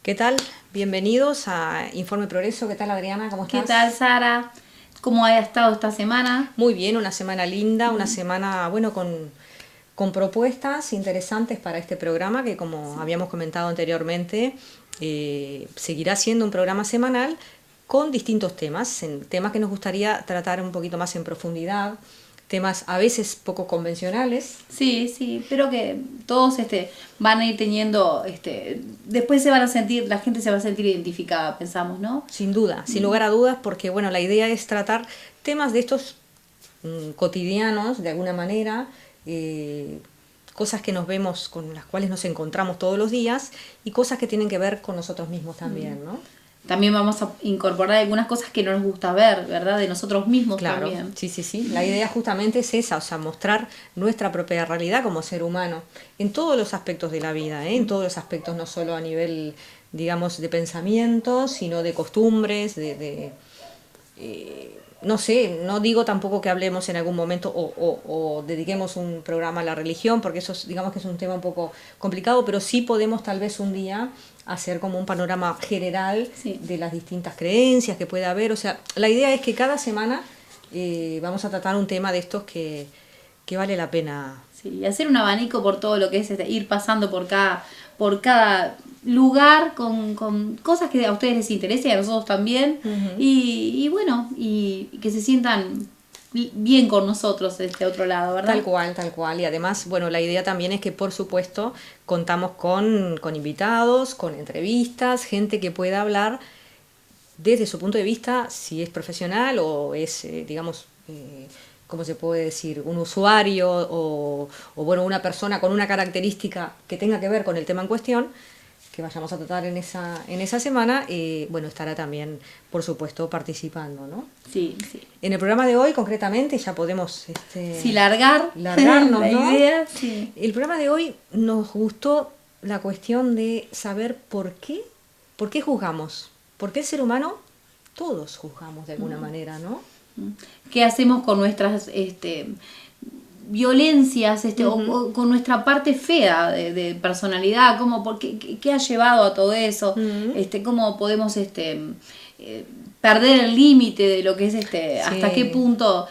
¿Qué tal? Bienvenidos a Informe Progreso. ¿Qué tal, Adriana? ¿Cómo ¿Qué estás? tal, Sara? ¿Cómo ha estado esta semana? Muy bien, una semana linda, una semana, bueno, con propuestas interesantes para este programa que, como habíamos comentado anteriormente, seguirá siendo un programa semanal con distintos temas, temas que nos gustaría tratar un poquito más en profundidad, temas a veces poco convencionales. Sí, pero que todos van a ir teniendo, después se van a sentir, la gente se va a sentir identificada, pensamos, ¿no? Sin duda, sin lugar a dudas, porque bueno, la idea es tratar temas de estos cotidianos, de alguna manera, eh, cosas que nos vemos, con las cuales nos encontramos todos los días y cosas que tienen que ver con nosotros mismos también, ¿no? También vamos a incorporar algunas cosas que no nos gusta ver, ¿verdad? De nosotros mismos Claro, también. sí, sí, sí. La idea justamente es esa, o sea, mostrar nuestra propia realidad como ser humano en todos los aspectos de la vida, ¿eh? En todos los aspectos, no solo a nivel, digamos, de pensamiento, sino de costumbres, no sé, no digo tampoco que hablemos en algún momento o dediquemos un programa a la religión, porque eso digamos que es un tema un poco complicado, pero sí podemos tal vez un día hacer como un panorama general Sí. de las distintas creencias que puede haber. O sea, la idea es que cada semana vamos a tratar un tema de estos que vale la pena. Sí, y hacer un abanico por todo lo que es ir pasando por cada lugar con cosas que a ustedes les interesen y a nosotros también. Y bueno, y que se sientan bien con nosotros de este otro lado, ¿verdad? Tal cual, tal cual. Y además, bueno, la idea también es que, por supuesto, contamos con invitados, con entrevistas, gente que pueda hablar desde su punto de vista, si es profesional o es, digamos, ¿cómo se puede decir? Un usuario bueno, una persona con una característica que tenga que ver con el tema en cuestión, que vayamos a tratar en esa semana, bueno, estará también, por supuesto, participando, ¿no? Sí. En el programa de hoy, concretamente, ya podemos Sí, largarnos, largarnos, la ¿no? idea, sí. El programa de hoy nos gustó la cuestión de saber por qué juzgamos. ¿Por qué el ser humano? Todos juzgamos de alguna manera, ¿no? ¿Qué hacemos con nuestras violencias o con nuestra parte fea de personalidad? ¿Qué ha llevado a todo eso? ¿Cómo podemos perder el límite de lo que es hasta qué Sí. punto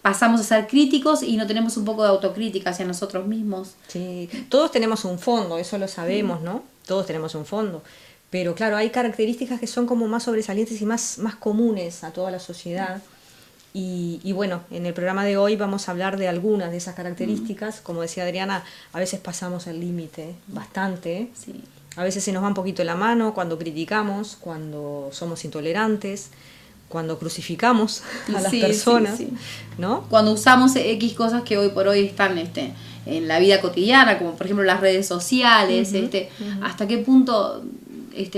pasamos a ser críticos y no tenemos un poco de autocrítica hacia nosotros mismos? Sí, todos tenemos un fondo, eso lo sabemos, ¿no? Todos tenemos un fondo. Pero claro, hay características que son como más sobresalientes y más comunes a toda la sociedad. Y bueno, en el programa de hoy vamos a hablar de algunas de esas características. Como decía Adriana, a veces pasamos el límite, bastante. Sí. A veces se nos va un poquito la mano cuando criticamos, cuando somos intolerantes, cuando crucificamos a las personas, Sí. ¿no? Cuando usamos X cosas que hoy por hoy están en la vida cotidiana, como por ejemplo las redes sociales, hasta qué punto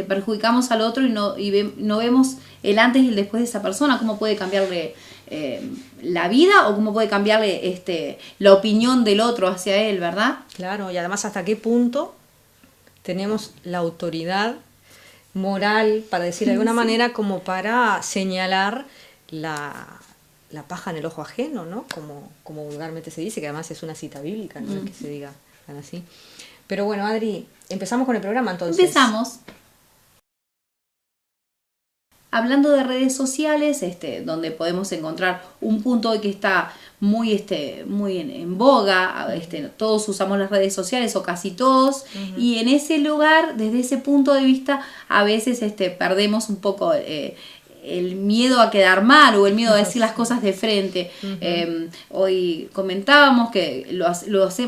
perjudicamos al otro no vemos el antes y el después de esa persona, cómo puede cambiarle la vida o cómo puede cambiarle la opinión del otro hacia él, ¿verdad? Claro, y además hasta qué punto tenemos la autoridad moral, para decir de alguna manera, como para señalar la paja en el ojo ajeno, ¿no? Como vulgarmente se dice, que además es una cita bíblica, no es que se diga tan así. Pero bueno, Adri, empezamos con el programa entonces. Empezamos. Hablando de redes sociales, donde podemos encontrar un punto hoy que está muy en boga, todos usamos las redes sociales o casi todos, y en ese lugar, desde ese punto de vista, a veces perdemos un poco el miedo a quedar mal o el miedo a decir las cosas de frente. Hoy comentábamos que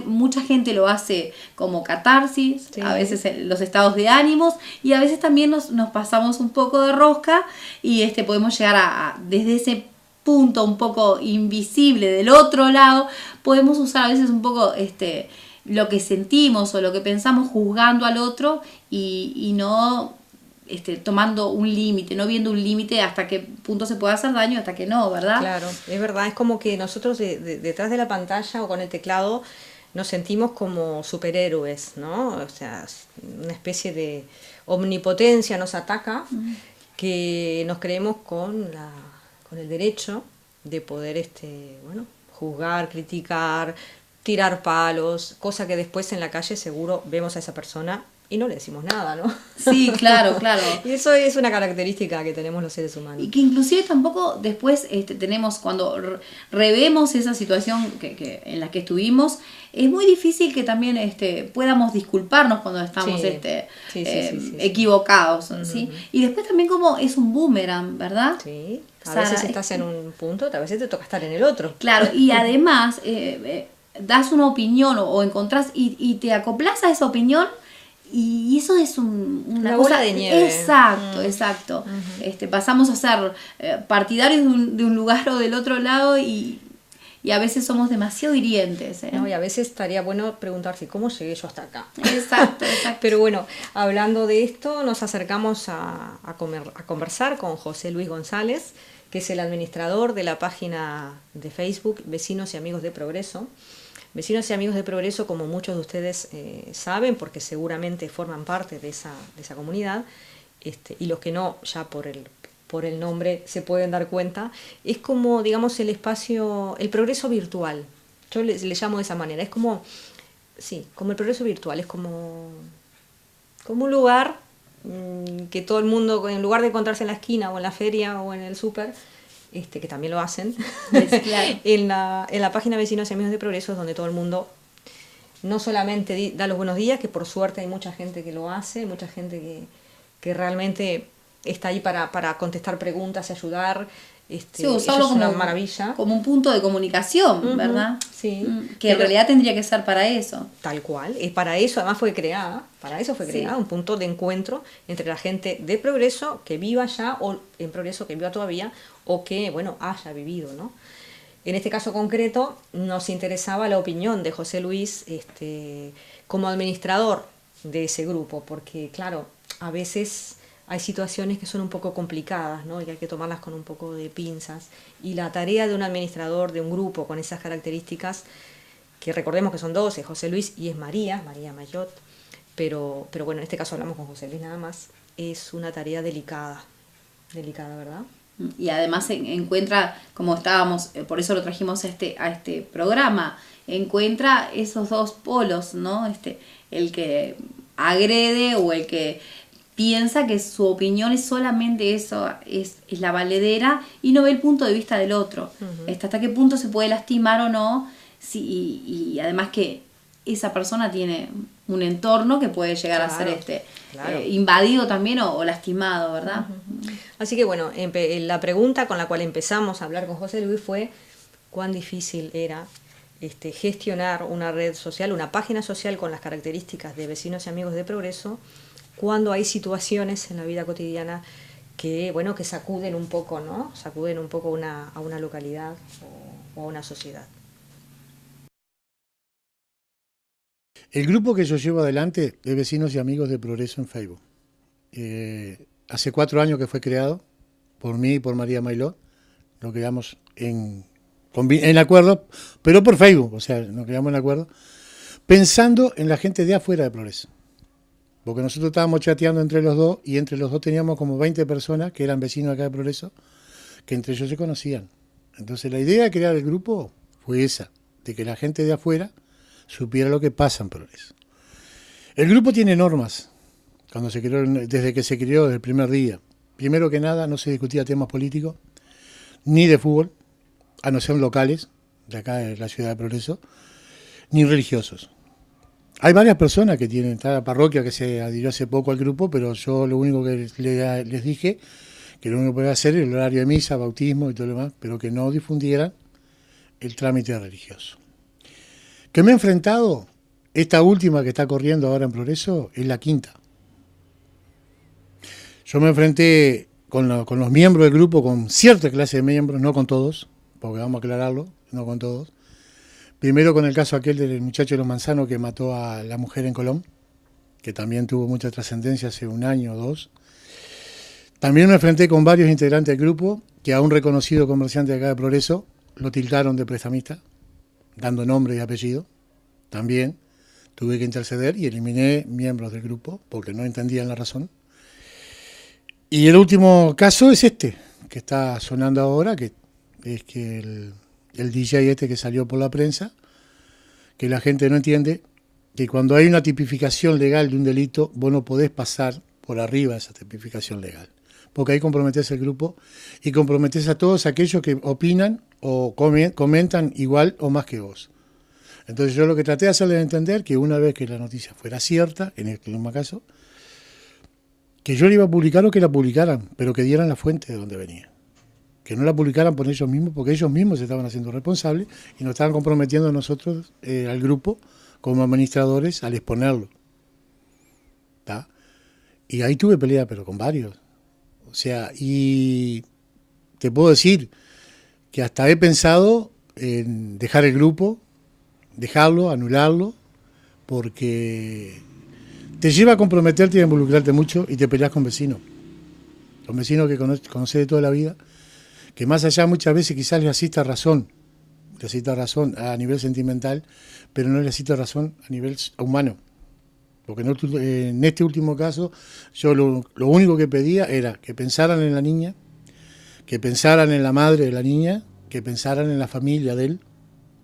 mucha gente lo hace como catarsis, Sí. a veces en los estados de ánimos, y a veces también nos pasamos un poco de rosca y podemos llegar desde ese punto un poco invisible del otro lado, podemos usar a veces un poco lo que sentimos o lo que pensamos juzgando al otro y no tomando un límite, no viendo un límite hasta qué punto se puede hacer daño, hasta que no, ¿verdad? Claro, es verdad, es como que nosotros detrás de la pantalla o con el teclado nos sentimos como superhéroes, ¿no? O sea, una especie de omnipotencia nos ataca, que nos creemos con el derecho de poder, bueno, juzgar, criticar, tirar palos, cosa que después en la calle seguro vemos a esa persona y no le decimos nada, ¿no? Sí, claro, claro. Y eso es una característica que tenemos los seres humanos. Y que inclusive tampoco después tenemos, cuando revemos esa situación en la que estuvimos, es muy difícil que también podamos disculparnos cuando estamos equivocados, ¿sí? Y después también como es un boomerang, ¿verdad? Sí, a veces estás en un punto, a veces te toca estar en el otro. Claro, y además das una opinión o encontrás y te acoplas a esa opinión. Y eso es una bola de nieve. Exacto. Pasamos a ser partidarios de un lugar o del otro lado y a veces somos demasiado hirientes. No, y a veces estaría bueno preguntarse cómo llegué yo hasta acá. Exacto. Pero bueno, hablando de esto, nos acercamos a conversar con José Luis González, que es el administrador de la página de Facebook Vecinos y Amigos de Progreso. Vecinos y Amigos de Progreso, como muchos de ustedes saben, porque seguramente forman parte de esa comunidad, y los que no, ya por el nombre se pueden dar cuenta, es como, digamos, el espacio, el progreso virtual. Yo le llamo de esa manera. Es como, sí, como el progreso virtual, es como un lugar que todo el mundo, en lugar de encontrarse en la esquina o en la feria o en el súper, que también lo hacen, claro. en la página Vecinos y Amigos de Progreso es donde todo el mundo no solamente da los buenos días, que por suerte hay mucha gente que lo hace, mucha gente que realmente está ahí para contestar preguntas y ayudar. Sí, usarlo es una maravilla. Como un punto de comunicación, ¿verdad? Sí. Que en realidad tendría que ser para eso. Tal cual. Para eso además fue creada, un punto de encuentro entre la gente de Progreso que viva ya, o en Progreso que viva todavía, o que, bueno, haya vivido, ¿no? En este caso concreto nos interesaba la opinión de José Luis como administrador de ese grupo, porque claro, a veces hay situaciones que son un poco complicadas, ¿no? Y que hay que tomarlas con un poco de pinzas. Y la tarea de un administrador de un grupo con esas características, que recordemos que son dos, es José Luis y es María Mayot, pero bueno, en este caso hablamos con José Luis nada más, es una tarea delicada, ¿verdad? Y además encuentra, como estábamos, por eso lo trajimos a este programa, encuentra esos dos polos, ¿no? El que agrede o el que piensa que su opinión es solamente eso, es la valedera, y no ve el punto de vista del otro. Hasta qué punto se puede lastimar o no, y además que esa persona tiene un entorno que puede llegar a ser invadido también o lastimado, ¿verdad? Así que bueno, la pregunta con la cual empezamos a hablar con José Luis fue cuán difícil era gestionar una red social, una página social con las características de Vecinos y Amigos de Progreso, cuando hay situaciones en la vida cotidiana que, bueno, que sacuden un poco, ¿no? Sacuden un poco a una localidad o a una sociedad. El grupo que yo llevo adelante es Vecinos y Amigos de Progreso en Facebook. Hace 4 años que fue creado por mí y por María Mailó. Lo creamos en acuerdo, pero por Facebook, o sea, nos creamos en acuerdo, pensando en la gente de afuera de Progreso. Porque nosotros estábamos chateando entre los dos y entre los dos teníamos como 20 personas que eran vecinos acá de Progreso, que entre ellos se conocían. Entonces la idea de crear el grupo fue esa, de que la gente de afuera supiera lo que pasa en Progreso. El grupo tiene normas, desde que se creó, desde el primer día. Primero que nada, no se discutía temas políticos, ni de fútbol, a no ser locales, de acá de la ciudad de Progreso, ni religiosos. Hay varias personas que tienen, está la parroquia que se adhirió hace poco al grupo, pero yo lo único que les dije, que lo único que podía hacer era el horario de misa, bautismo y todo lo demás, pero que no difundieran el trámite religioso. Que me he enfrentado, esta última que está corriendo ahora en Progreso, es la quinta. Yo me enfrenté con los miembros del grupo, con cierta clase de miembros, no con todos, porque vamos a aclararlo, no con todos. Primero con el caso aquel del muchacho de los Manzanos que mató a la mujer en Colón, que también tuvo mucha trascendencia hace 1 año o 2. También me enfrenté con varios integrantes del grupo que a un reconocido comerciante de acá de Progreso lo tildaron de prestamista, dando nombre y apellido. También tuve que interceder y eliminé miembros del grupo porque no entendían la razón. Y el último caso es que está sonando ahora, que es que el DJ que salió por la prensa, que la gente no entiende que cuando hay una tipificación legal de un delito, vos no podés pasar por arriba de esa tipificación legal. Porque ahí comprometés el grupo y comprometés a todos aquellos que opinan o comentan igual o más que vos. Entonces yo lo que traté de hacerles entender que una vez que la noticia fuera cierta, en el mismo caso, que yo le iba a publicar o que la publicaran, pero que dieran la fuente de donde venía. Que no la publicaran por ellos mismos, porque ellos mismos se estaban haciendo responsables y nos estaban comprometiendo a nosotros, al grupo, como administradores, al exponerlo. ¿Tá? Y ahí tuve pelea, pero con varios. O sea, y te puedo decir que hasta he pensado en dejar el grupo, dejarlo, anularlo, porque te lleva a comprometerte y a involucrarte mucho y te peleas con vecinos. Los vecinos que conoces de toda la vida, que más allá muchas veces quizás les asista razón a nivel sentimental, pero no les asista razón a nivel humano. Porque en este último caso, yo lo único que pedía era que pensaran en la niña, que pensaran en la madre de la niña, que pensaran en la familia de él,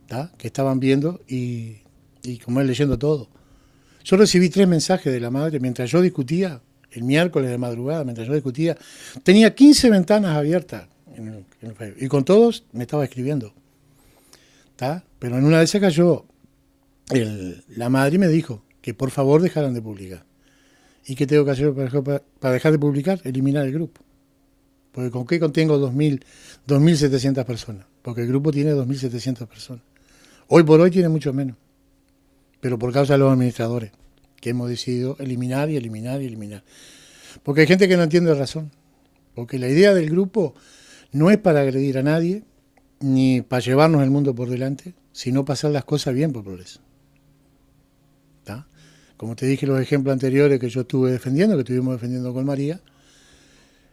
¿tá? Que estaban viendo y como él leyendo todo. Yo recibí 3 mensajes de la madre mientras yo discutía, el miércoles de madrugada, mientras yo discutía. Tenía 15 ventanas abiertas en el Facebook, y con todos me estaba escribiendo. ¿Tá? Pero en una de esas cayó la madre y me dijo que por favor dejaran de publicar. ¿Y qué tengo que hacer para dejar de publicar? Eliminar el grupo. Porque ¿con qué contengo 2.700 personas? Porque el grupo tiene 2.700 personas. Hoy por hoy tiene mucho menos. Pero por causa de los administradores, que hemos decidido eliminar y eliminar y eliminar. Porque hay gente que no entiende razón. Porque la idea del grupo no es para agredir a nadie, ni para llevarnos el mundo por delante, sino pasar las cosas bien por Progreso. ¿Tá? Como te dije los ejemplos anteriores que yo estuve defendiendo, que estuvimos defendiendo con María,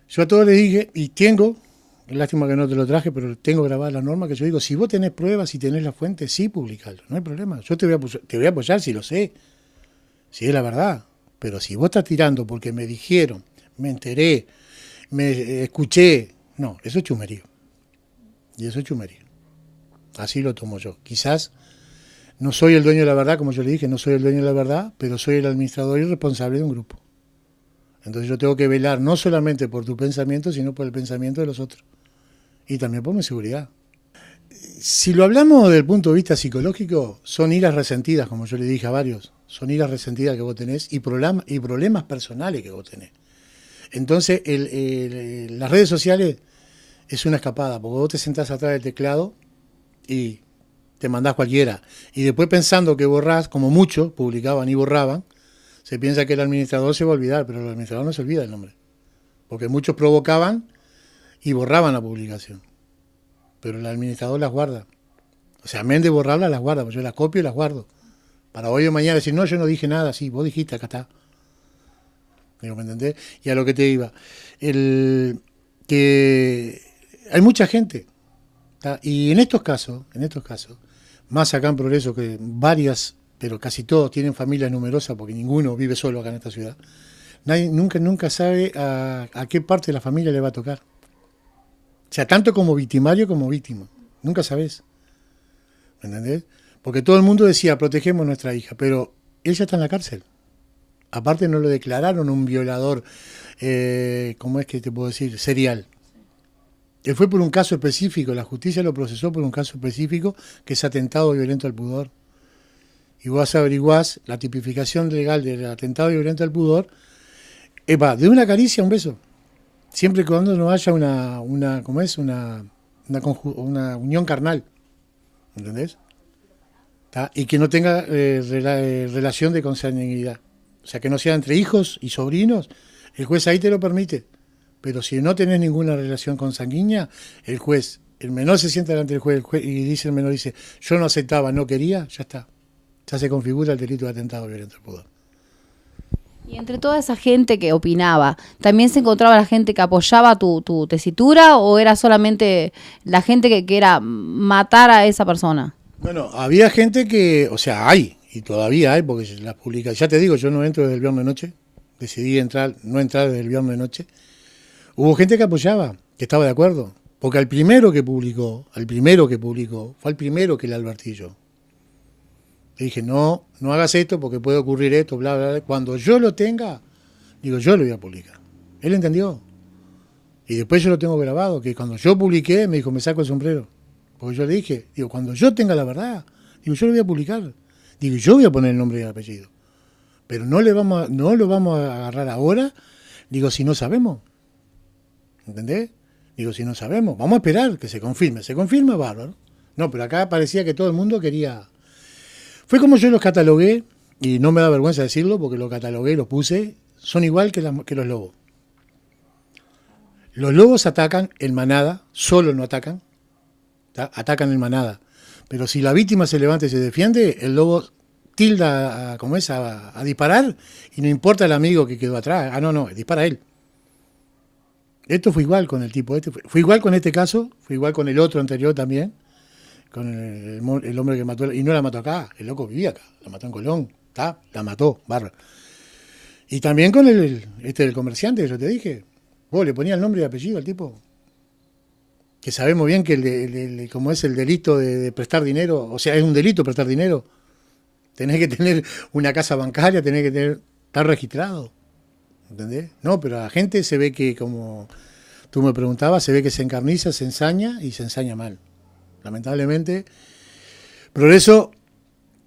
yo a todos les dije, y tengo, lástima que no te lo traje, pero tengo grabada la norma, que yo digo, si vos tenés pruebas, si tenés la fuente, sí, publicalo, no hay problema. Yo te voy a apoyar si lo sé, si es la verdad. Pero si vos estás tirando porque me dijeron, me enteré, me escuché, no, eso es chumerío. Y eso es chumerío. Así lo tomo yo. Quizás no soy el dueño de la verdad, como yo le dije, no soy el dueño de la verdad, pero soy el administrador y responsable de un grupo. Entonces yo tengo que velar no solamente por tu pensamiento, sino por el pensamiento de los otros. Y también por mi seguridad. Si lo hablamos desde el punto de vista psicológico, son iras resentidas, como yo le dije a varios. Son iras resentidas que vos tenés y problemas personales que vos tenés. Entonces las redes sociales es una escapada, porque vos te sentás atrás del teclado y te mandás cualquiera. Y después pensando que borrás, como muchos publicaban y borraban, se piensa que el administrador se va a olvidar, pero el administrador no se olvida el nombre. Porque muchos provocaban y borraban la publicación. Pero el administrador las guarda. O sea, en vez de borrarlas, las guarda. Pues yo las copio y las guardo. Para hoy o mañana decir, no, yo no dije nada. Sí, vos dijiste, acá está. ¿Me entendés? Y a lo que te iba. Que hay mucha gente. ¿Tá? Y en estos casos, más acá en Progreso, que varias, pero casi todos tienen familias numerosas, porque ninguno vive solo acá en esta ciudad. Nadie nunca sabe a qué parte de la familia le va a tocar. O sea, tanto como victimario como víctima. Nunca sabes. ¿Me entendés? Porque todo el mundo decía, protegemos a nuestra hija, pero ella está en la cárcel. Aparte no lo declararon un violador, ¿cómo es que te puedo decir? Serial. Él fue por un caso específico, la justicia lo procesó por un caso específico, que es atentado violento al pudor. Y vos averiguás la tipificación legal del atentado violento al pudor, de una caricia a un beso. Siempre y cuando no haya una unión carnal. ¿Entendés? ¿Tá? Y que no tenga relación de consanguinidad. O sea, que no sea entre hijos y sobrinos. El juez ahí te lo permite. Pero si no tenés ninguna relación consanguínea, el menor se sienta delante del juez, y el menor dice, yo no aceptaba, no quería, ya está. Ya se configura el delito de atentado violento al pudor. Y entre toda esa gente que opinaba, ¿también se encontraba la gente que apoyaba tu tesitura o era solamente la gente que era matar a esa persona? No, había gente que, o sea, hay, y todavía hay, porque las publica. Ya te digo, yo no entro desde el viernes de noche, decidí no entrar desde el viernes de noche. Hubo gente que apoyaba, que estaba de acuerdo, porque al primero que publicó, fue el primero que le advertí yo. Le dije, no hagas esto porque puede ocurrir esto, bla, bla, bla. Cuando yo lo tenga, digo, yo lo voy a publicar. Él entendió. Y después yo lo tengo grabado, que cuando yo publiqué, me dijo, me saco el sombrero. Porque yo le dije, digo, cuando yo tenga la verdad, digo, yo lo voy a publicar. Digo, yo voy a poner el nombre y el apellido. Pero no lo vamos a agarrar ahora, digo, si no sabemos. ¿Entendés? Digo, si no sabemos, vamos a esperar que se confirme. Se confirma, bárbaro. No, pero acá parecía que todo el mundo quería. Fue como yo los catalogué, y no me da vergüenza decirlo, porque los catalogué y los puse, son igual que los lobos. Los lobos atacan en manada, solo no atacan, ¿tá? Atacan en manada. Pero si la víctima se levanta y se defiende, el lobo tilda a disparar, y no importa el amigo que quedó atrás. No, dispara él. Esto fue igual con el tipo este, fue igual con este caso, fue igual con el otro anterior también, con el hombre que mató, y no la mató acá, el loco vivía acá, la mató en Colón, ¿tá? La mató, barra. Y también con el comerciante que yo te dije, vos le ponías el nombre y apellido al tipo, que sabemos bien que como es el delito de prestar dinero, o sea, es un delito prestar dinero, tenés que tener una casa bancaria, tenés que estar registrado. ¿Entendés? No, pero la gente se ve que, como tú me preguntabas, se ve que se encarniza, se ensaña y se ensaña mal. Lamentablemente. Progreso,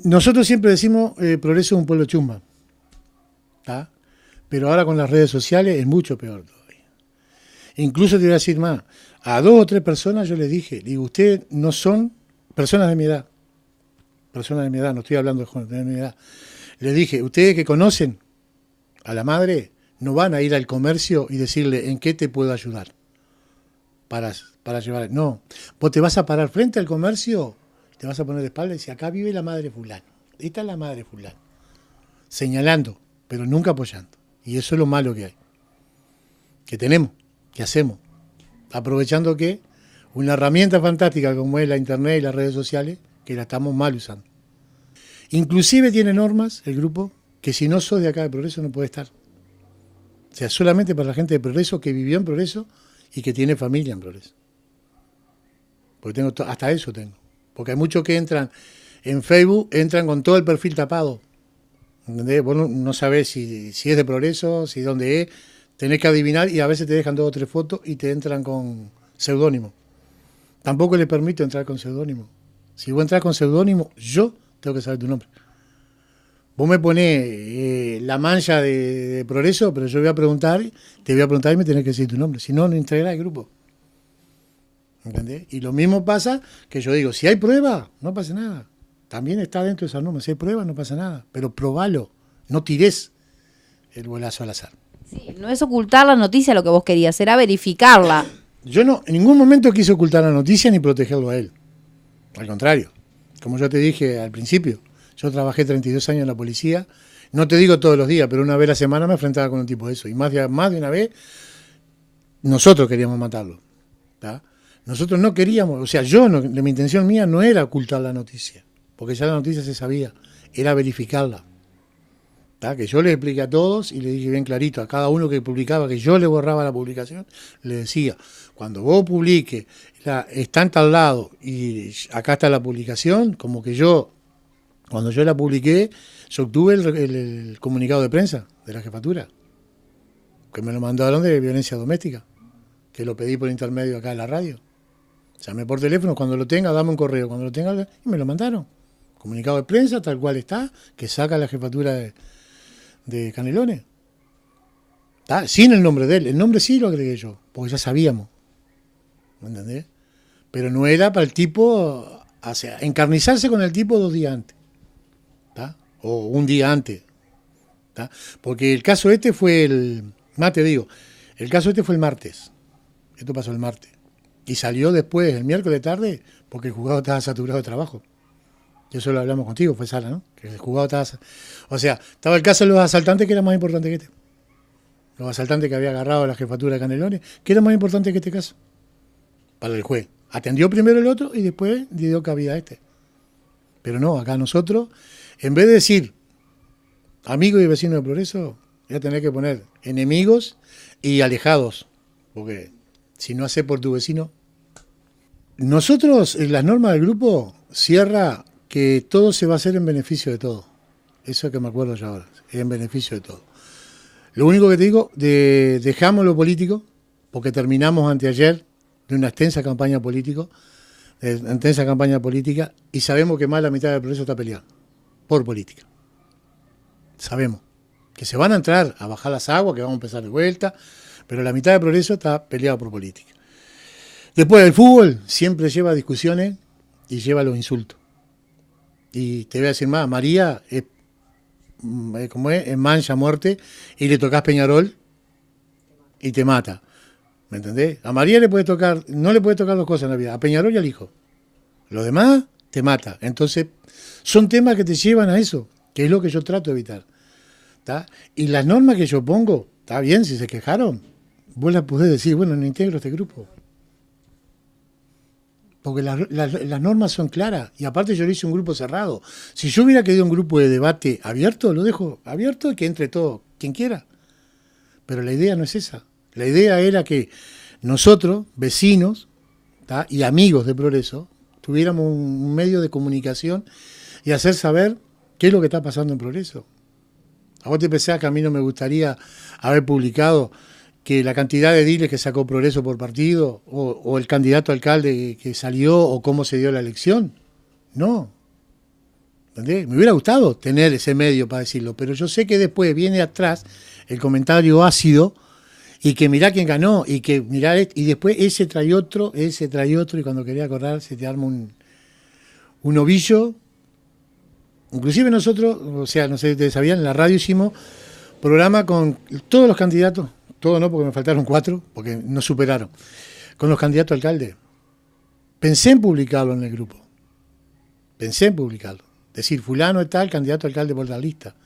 nosotros siempre decimos, Progreso es un pueblo chumba. ¿Tá? Pero ahora con las redes sociales es mucho peor todavía. Incluso te voy a decir más, a 2 o 3 personas yo les dije, digo, ustedes no son personas de mi edad. Personas de mi edad, no estoy hablando de jóvenes, de mi edad. Les dije, ustedes que conocen a la madre, no van a ir al comercio y decirle en qué te puedo ayudar para llevar. No, vos te vas a parar frente al comercio, te vas a poner de espalda y decir, acá vive la madre fulano, esta es la madre fulano, señalando, pero nunca apoyando. Y eso es lo malo que hay, que tenemos, que hacemos, aprovechando que una herramienta fantástica como es la internet y las redes sociales, que la estamos mal usando. Inclusive tiene normas el grupo que si no sos de acá de Progreso no puede estar. O sea, solamente para la gente de Progreso que vivió en Progreso y que tiene familia en Progreso. Porque hasta eso tengo. Porque hay muchos que entran en Facebook, entran con todo el perfil tapado. ¿Entendés? Vos no sabés si es de Progreso, si dónde es. Tenés que adivinar y a veces te dejan 2 o 3 fotos y te entran con seudónimo. Tampoco les permito entrar con seudónimo. Si vos entras con seudónimo, yo tengo que saber tu nombre. Vos me ponés la mancha de Progreso, pero yo te voy a preguntar y me tenés que decir tu nombre. Si no, no integrás el grupo. ¿Entendés? Y lo mismo pasa que yo digo, si hay prueba, no pasa nada. También está dentro de esas normas. Si hay prueba, no pasa nada. Pero probalo. No tirés el bolazo al azar. Sí, no es ocultar la noticia lo que vos querías, era verificarla. Yo no, en ningún momento quise ocultar la noticia ni protegerlo a él. Al contrario. Como yo te dije al principio. Yo trabajé 32 años en la policía, no te digo todos los días, pero una vez a la semana me enfrentaba con un tipo de eso. Y más de una vez, nosotros queríamos matarlo. ¿Tá? Nosotros no queríamos, o sea, mi intención mía no era ocultar la noticia, porque ya la noticia se sabía, era verificarla. ¿Tá? Que yo le expliqué a todos y le dije bien clarito a cada uno que publicaba, que yo le borraba la publicación, le decía, cuando vos publiques, está en tal lado y acá está la publicación, como que cuando yo la publiqué, yo obtuve el comunicado de prensa de la jefatura, que me lo mandaron de violencia doméstica, que lo pedí por intermedio acá en la radio. Llamé por teléfono, cuando lo tenga, dame un correo, cuando lo tenga, y me lo mandaron. Comunicado de prensa, tal cual está, que saca la jefatura de Canelones. ¿Tá? Sin el nombre de él, el nombre sí lo agregué yo, porque ya sabíamos. ¿Me entendés? Pero no era para el tipo, o sea, encarnizarse con el tipo 2 días antes. O un día antes, ¿tá? Porque el caso este fue el caso este fue el martes, esto pasó el martes, y salió después, el miércoles tarde, porque el juzgado estaba saturado de trabajo. Eso lo hablamos contigo, fue Sara, ¿no? Que el juzgado estaba, o sea, estaba el caso de los asaltantes que era más importante que este. Los asaltantes que había agarrado a la jefatura de Canelones, que era más importante que este caso, para el juez. Atendió primero el otro y después dio cabida a este. Pero no, acá nosotros, en vez de decir amigos y vecinos de Progreso, voy a tener que poner enemigos y alejados, porque si no haces por tu vecino. Nosotros, en las normas del grupo, cierra que todo se va a hacer en beneficio de todo. Eso es que me acuerdo yo ahora, en beneficio de todo. Lo único que te digo, dejamos lo político, porque terminamos anteayer de una extensa campaña política, y sabemos que más de la mitad del Progreso está peleado por política. Sabemos que se van a entrar a bajar las aguas, que vamos a empezar de vuelta, pero la mitad del Progreso está peleado por política. Después del fútbol siempre lleva discusiones y lleva los insultos. Y te voy a decir más, María es mancha, muerte, y le tocas Peñarol y te mata. ¿Me entendés? A María le puede tocar, no le puede tocar dos cosas en la vida, a Peñarol y al hijo. Lo demás te mata. Entonces, son temas que te llevan a eso, que es lo que yo trato de evitar. ¿Tá? Y las normas que yo pongo, está bien, si se quejaron, vos las podés decir, bueno, no integro este grupo. Porque las normas son claras, y aparte yo le hice un grupo cerrado. Si yo hubiera querido un grupo de debate abierto, lo dejo abierto y que entre todo, quien quiera. Pero la idea no es esa. La idea era que nosotros, vecinos, ¿tá? Y amigos de Progreso, tuviéramos un medio de comunicación y hacer saber qué es lo que está pasando en Progreso. A vos te pensás que a mí no me gustaría haber publicado que la cantidad de ediles que sacó Progreso por partido, o el candidato a alcalde que salió, o cómo se dio la elección. No. ¿Entendés? Me hubiera gustado tener ese medio para decirlo, pero yo sé que después viene atrás el comentario ácido, y que mirá quién ganó, y que mirá, y después ese trae otro, y cuando quería acordar se te arma un ovillo. Inclusive nosotros, o sea, no sé si ustedes sabían, en la radio hicimos programa con todos los candidatos, todos no, porque me faltaron 4, porque nos superaron, con los candidatos a alcalde. Pensé en publicarlo en el grupo, decir, fulano es tal, candidato a alcalde por la lista,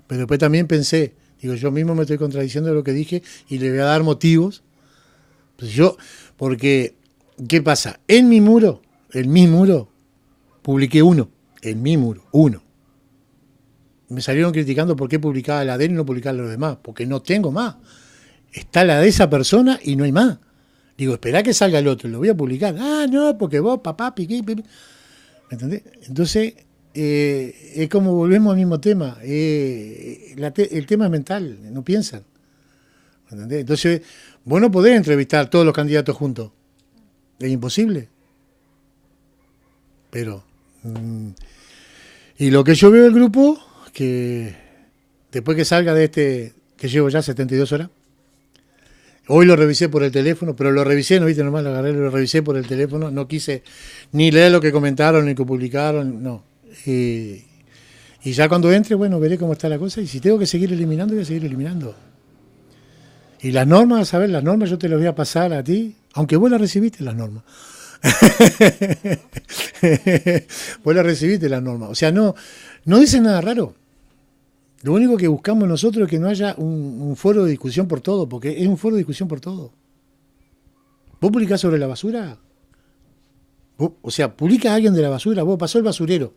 pero después también pensé, digo, yo mismo me estoy contradiciendo de lo que dije y le voy a dar motivos. Pues porque, ¿qué pasa? En mi muro, publiqué uno. Me salieron criticando por qué publicaba la de él y no publicaba la de los demás, porque no tengo más. Está la de esa persona y no hay más. Digo, esperá que salga el otro, lo voy a publicar. Ah, no, porque vos, papá, piqué. ¿Me entendés? Entonces, es como volvemos al mismo tema. El tema es mental, no piensan. ¿Entendés? Entonces, vos no podés entrevistar a todos los candidatos juntos. Es imposible. Pero, y lo que yo veo del grupo, que después que salga de este, que llevo ya 72 horas, hoy lo revisé por el teléfono, pero lo revisé, no viste nomás, lo agarré, lo revisé por el teléfono, no quise ni leer lo que comentaron, ni que publicaron, no. Y ya cuando entre, bueno, veré cómo está la cosa, y si tengo que seguir eliminando, voy a seguir eliminando. Y las normas, ¿sabes? Las normas yo te las voy a pasar a ti, aunque vos las recibiste las normas. Vos las recibiste las normas. O sea, no dicen nada raro. Lo único que buscamos nosotros es que no haya un foro de discusión por todo, porque es un foro de discusión por todo. ¿Vos publicás sobre la basura? O sea, publica a alguien de la basura, vos pasó el basurero.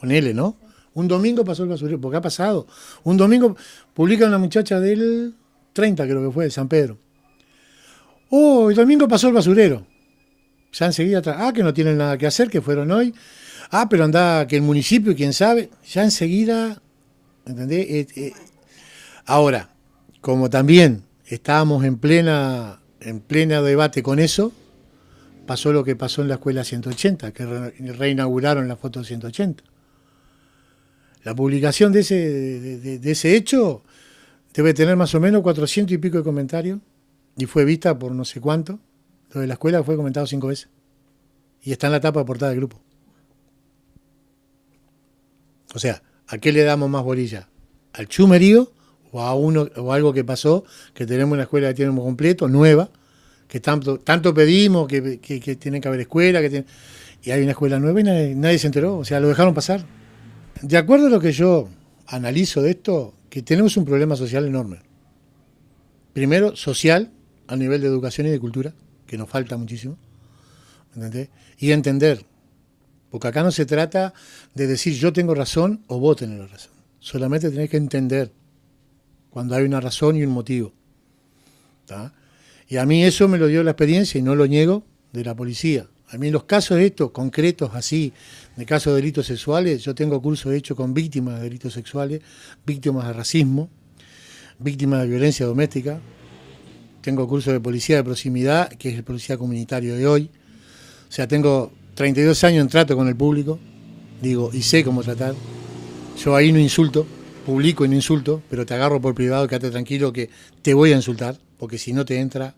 Ponele, ¿no? Un domingo pasó el basurero, porque ha pasado. Un domingo publica una muchacha del 30, creo que fue, de San Pedro. Oh, el domingo pasó el basurero. Ya enseguida, que no tienen nada que hacer, que fueron hoy. Pero anda, que el municipio, quién sabe. Ya enseguida, ¿entendés? Ahora, como también estábamos en plena debate con eso, pasó lo que pasó en la escuela 180, que reinauguraron la foto 180. La publicación de ese hecho debe tener más o menos 400 y pico de comentarios, y fue vista por no sé cuánto. Lo de la escuela fue comentado 5 veces. Y está en la tapa de portada del grupo. O sea, ¿a qué le damos más bolilla? ¿Al chumerío o algo que pasó, que tenemos una escuela que tenemos completo, nueva, que tanto pedimos, que tiene que haber escuela, y hay una escuela nueva y nadie se enteró? O sea, lo dejaron pasar. De acuerdo a lo que yo analizo de esto, que tenemos un problema social enorme. Primero, social, a nivel de educación y de cultura, que nos falta muchísimo, ¿entendés? Y entender, porque acá no se trata de decir yo tengo razón o vos tenés la razón, solamente tenés que entender cuando hay una razón y un motivo, ¿tá? Y a mí eso me lo dio la experiencia, y no lo niego, de la policía, A mí los casos estos, concretos así, de casos de delitos sexuales, yo tengo cursos hechos con víctimas de delitos sexuales, víctimas de racismo, víctimas de violencia doméstica. Tengo cursos de policía de proximidad, que es el policía comunitario de hoy. O sea, tengo 32 años en trato con el público, digo, y sé cómo tratar. Yo ahí no insulto, publico y no insulto, pero te agarro por privado, quédate tranquilo que te voy a insultar, porque si no te entra,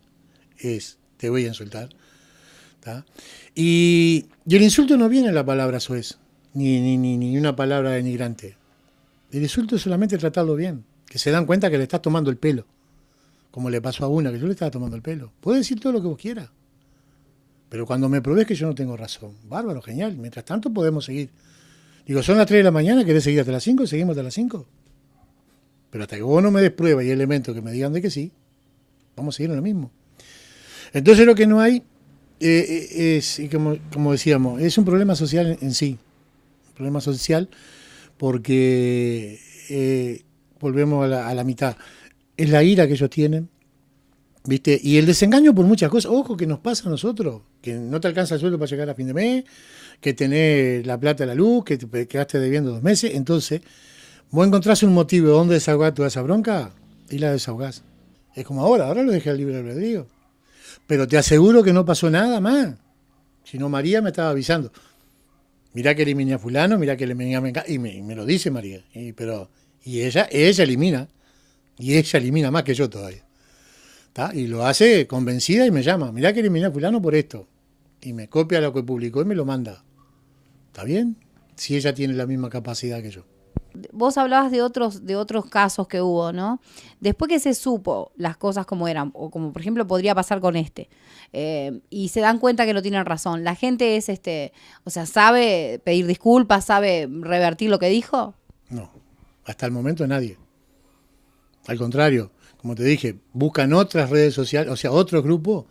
te voy a insultar. ¿Tá? Y el insulto no viene en la palabra soez, ni una palabra denigrante. El insulto es solamente tratarlo bien, que se dan cuenta que le estás tomando el pelo, como le pasó a una, que yo le estaba tomando el pelo. Puedes decir todo lo que vos quieras, pero cuando me probés que yo no tengo razón, bárbaro, genial, mientras tanto podemos seguir. Digo, son las 3 de la mañana, ¿querés seguir hasta las 5? Seguimos hasta las 5. Pero hasta que vos no me des pruebas y elementos que me digan de que sí, vamos a seguir en lo mismo. Entonces lo que no hay es, y como decíamos, es un problema social en sí. Un problema social porque, volvemos a la mitad, es la ira que ellos tienen, ¿viste? Y el desengaño por muchas cosas. Ojo, que nos pasa a nosotros, que no te alcanza el sueldo para llegar a fin de mes, que tenés la plata de la luz, que te quedaste debiendo 2 meses. Entonces, vos encontrás un motivo de dónde desahogar toda esa bronca y la desahogás. Es como ahora lo dejé al libre albedrío. Pero te aseguro que no pasó nada más. Si no, María me estaba avisando. Mirá que eliminé a fulano, mirá que eliminé a Mengano. Y me lo dice María. Y ella elimina. Y ella elimina más que yo todavía. ¿Tá? Y lo hace convencida y me llama. Mirá que eliminé a fulano por esto. Y me copia lo que publicó y me lo manda. ¿Está bien? Si ella tiene la misma capacidad que yo. Vos hablabas de otros casos que hubo, ¿no? Después que se supo las cosas como eran, o como por ejemplo podría pasar con y se dan cuenta que no tienen razón, la gente es, o sea, ¿sabe pedir disculpas, sabe revertir lo que dijo? No, hasta el momento nadie. Al contrario, como te dije, buscan otras redes sociales, o sea, otros grupos,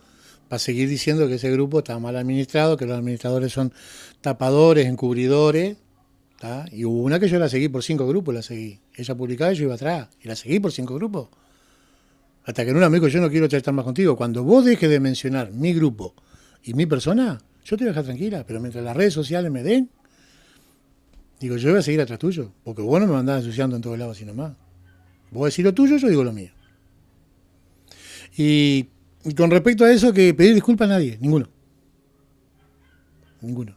para seguir diciendo que ese grupo está mal administrado, que los administradores son tapadores, encubridores. ¿Tá? Y hubo una que yo la seguí por 5 grupos, la seguí. Ella publicaba y yo iba atrás. Y la seguí por 5 grupos. Hasta que en una me dijo, yo no quiero tratar más contigo. Cuando vos dejes de mencionar mi grupo y mi persona, yo te voy a dejar tranquila. Pero mientras las redes sociales me den, digo, yo voy a seguir atrás tuyo. Porque vos no me andás ensuciando en todos lados así nomás. Vos decís lo tuyo, yo digo lo mío. Y con respecto a eso, que pedir disculpas a nadie, ninguno. Ninguno.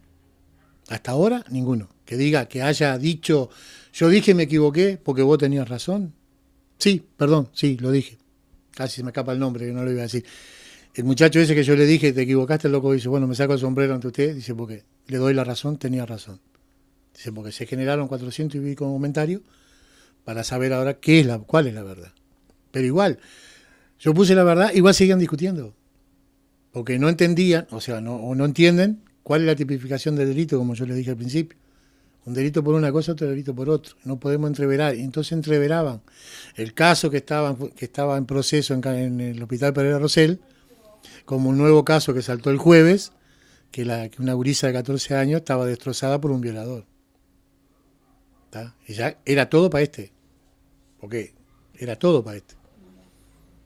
Hasta ahora, ninguno. Que diga, que haya dicho, yo dije me equivoqué porque vos tenías razón. Sí, perdón, sí, lo dije. Casi se me escapa el nombre, que no lo iba a decir. El muchacho ese que yo le dije, te equivocaste, el loco dice, bueno, me saco el sombrero ante usted, dice, porque le doy la razón, tenía razón. Dice, porque se generaron 400 y pico comentarios para saber ahora cuál es la verdad. Pero igual, yo puse la verdad, igual seguían discutiendo. Porque no entendían, o sea, no entienden cuál es la tipificación del delito, como yo les dije al principio. Un delito por una cosa, otro delito por otro. No podemos entreverar. Y entonces entreveraban el caso que estaba en proceso en el Hospital Pereira Rosell, como un nuevo caso que saltó el jueves, que una gurisa de 14 años estaba destrozada por un violador. ¿Tá? Y ya era todo para porque era todo para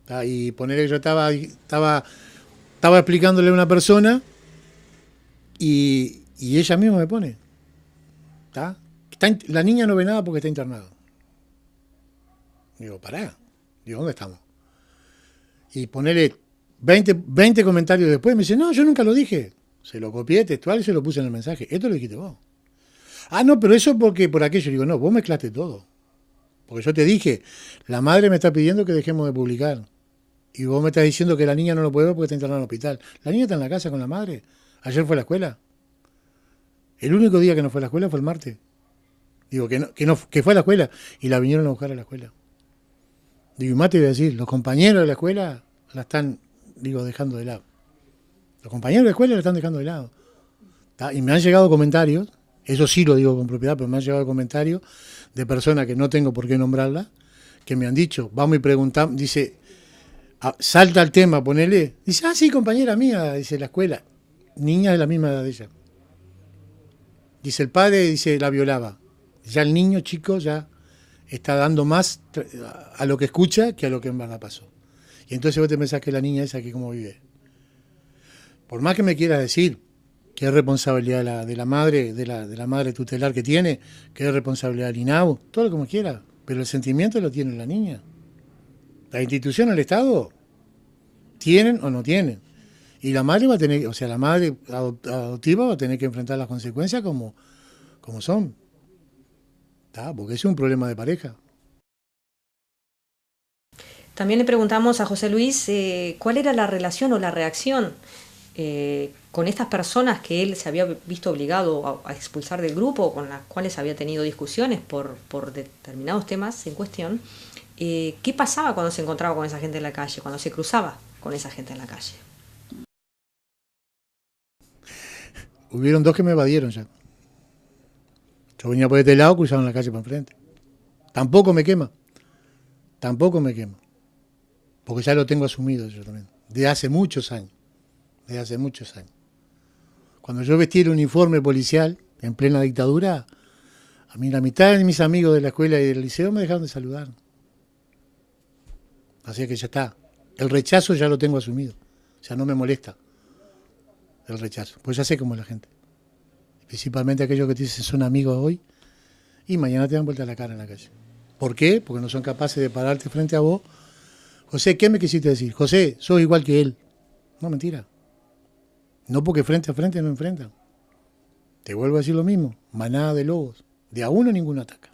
¿Tá? Y poner que yo estaba explicándole a una persona y ella misma me pone. ¿Tá? La niña no ve nada porque está internada. Digo, pará. Digo, ¿dónde estamos? Y ponerle 20 comentarios después, me dice, no, yo nunca lo dije. Se lo copié textual y se lo puse en el mensaje. Esto lo dijiste vos. Ah, no, pero eso porque por aquello. Digo, no, vos mezclaste todo. Porque yo te dije, la madre me está pidiendo que dejemos de publicar. Y vos me estás diciendo que la niña no lo puede ver porque está internada en el hospital. La niña está en la casa con la madre. Ayer fue a la escuela. El único día que no fue a la escuela fue el martes. Digo, que fue a la escuela y la vinieron a buscar a la escuela. Digo, y más te voy a decir, los compañeros de la escuela la están, dejando de lado. Los compañeros de la escuela la están dejando de lado. ¿Tá? Y me han llegado comentarios, eso sí lo digo con propiedad, pero me han llegado comentarios de personas que no tengo por qué nombrarlas, que me han dicho, vamos y preguntamos, dice, salta el tema, ponele, dice, sí, compañera mía, dice, la escuela, niña de la misma edad de ella. Dice, el padre, dice, la violaba. Ya el niño chico ya está dando más a lo que escucha que a lo que en verdad pasó. Y entonces vos te pensás que la niña esa que cómo vive. Por más que me quieras decir, que es responsabilidad de la madre, de la madre tutelar que tiene, que es responsabilidad del INAU, todo lo como quiera, pero el sentimiento lo tiene la niña. La institución, el Estado, tienen o no tienen. Y la madre va a tener, o sea, la madre adoptiva va a tener que enfrentar las consecuencias como son. ¿Tá? Porque es un problema de pareja. También le preguntamos a José Luis cuál era la relación o la reacción con estas personas que él se había visto obligado a expulsar del grupo, con las cuales había tenido discusiones por determinados temas en cuestión. ¿Qué pasaba cuando se encontraba con esa gente en la calle, cuando se cruzaba con esa gente en la calle? Hubieron dos que me evadieron ya. Yo venía por este lado, cruzaron la calle para enfrente. Tampoco me quema. Porque ya lo tengo asumido yo también. Desde hace muchos años. Cuando yo vestí el uniforme policial, en plena dictadura, a mí la mitad de mis amigos de la escuela y del liceo me dejaron de saludar. Así que ya está. El rechazo ya lo tengo asumido. O sea, no me molesta el rechazo. Pues ya sé cómo es la gente. Principalmente aquellos que te dicen son amigos hoy y mañana te dan vuelta la cara en la calle. ¿Por qué? Porque no son capaces de pararte frente a vos. José, ¿qué me quisiste decir? José, sos igual que él. No, mentira. No, porque frente a frente no enfrentan. Te vuelvo a decir lo mismo. Manada de lobos. De a uno ninguno ataca.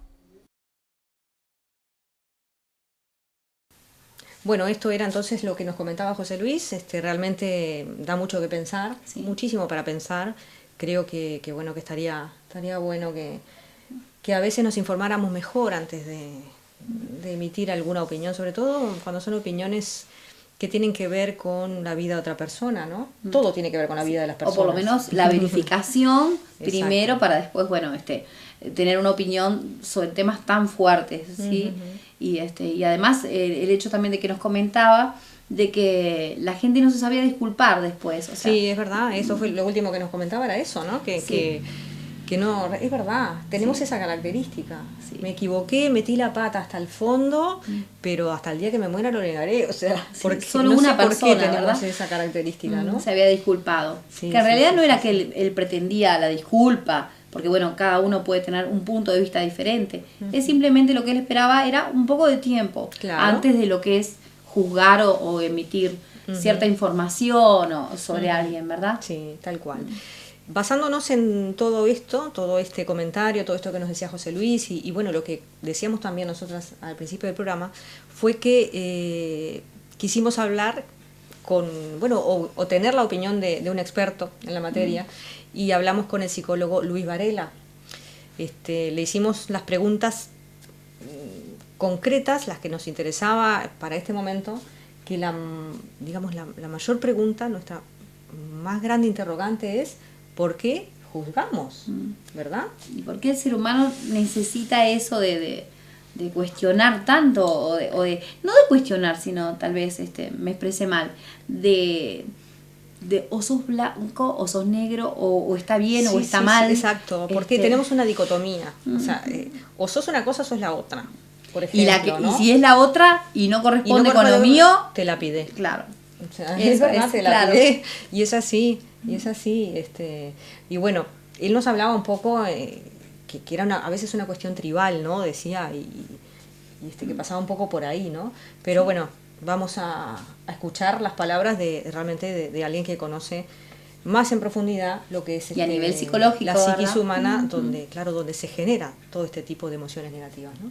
Bueno, esto era entonces lo que nos comentaba José Luis. Realmente da mucho que pensar, sí, muchísimo para pensar. Creo que bueno, que estaría bueno que a veces nos informáramos mejor antes de emitir alguna opinión, sobre todo cuando son opiniones que tienen que ver con la vida de otra persona, ¿no? Todo tiene que ver con la vida de las personas. O por lo menos la verificación primero para después, bueno, tener una opinión sobre temas tan fuertes, ¿sí? Y además el hecho también de que nos comentaba de que la gente no se sabía disculpar después. O sea, sí, es verdad, eso fue lo último que nos comentaba, era eso, ¿no? Que no, es verdad, tenemos esa característica. Sí. Me equivoqué, metí la pata hasta el fondo, pero hasta el día que me muera lo negaré. O sea, porque solo una persona, por qué tenemos ¿verdad? Esa característica, ¿no? Se había disculpado. Sí, que en realidad no era que él pretendía la disculpa, porque bueno, cada uno puede tener un punto de vista diferente. Es simplemente lo que él esperaba era un poco de tiempo, claro, antes de lo que es juzgar o emitir cierta información sobre alguien, ¿verdad? Sí, tal cual. Basándonos en todo esto, todo este comentario, todo esto que nos decía José Luis y bueno, lo que decíamos también nosotras al principio del programa, fue que quisimos hablar o tener la opinión de un experto en la materia, y hablamos con el psicólogo Luis Varela. Le hicimos las preguntas concretas, las que nos interesaba para este momento, que la mayor pregunta, nuestra más grande interrogante es: ¿por qué juzgamos? ¿Verdad? ¿Y por qué el ser humano necesita eso de cuestionar tanto? No de cuestionar, sino tal vez me expresé mal, de o sos blanco o sos negro, o está bien, sí, o está mal. Sí, exacto, porque tenemos una dicotomía. O sea, o sos una cosa o sos la otra, por ejemplo, ¿no? Y si es la otra y no corresponde con lo mío, te la pide. Claro. O sea, es verdad, te la pide. Y es así. Y bueno, él nos hablaba un poco que era a veces una cuestión tribal, ¿no? Decía, que pasaba un poco por ahí, ¿no? Pero bueno, vamos a escuchar las palabras realmente de alguien que conoce más en profundidad lo que es y a nivel psicológico, la psiquis humana, donde se genera todo este tipo de emociones negativas, ¿no?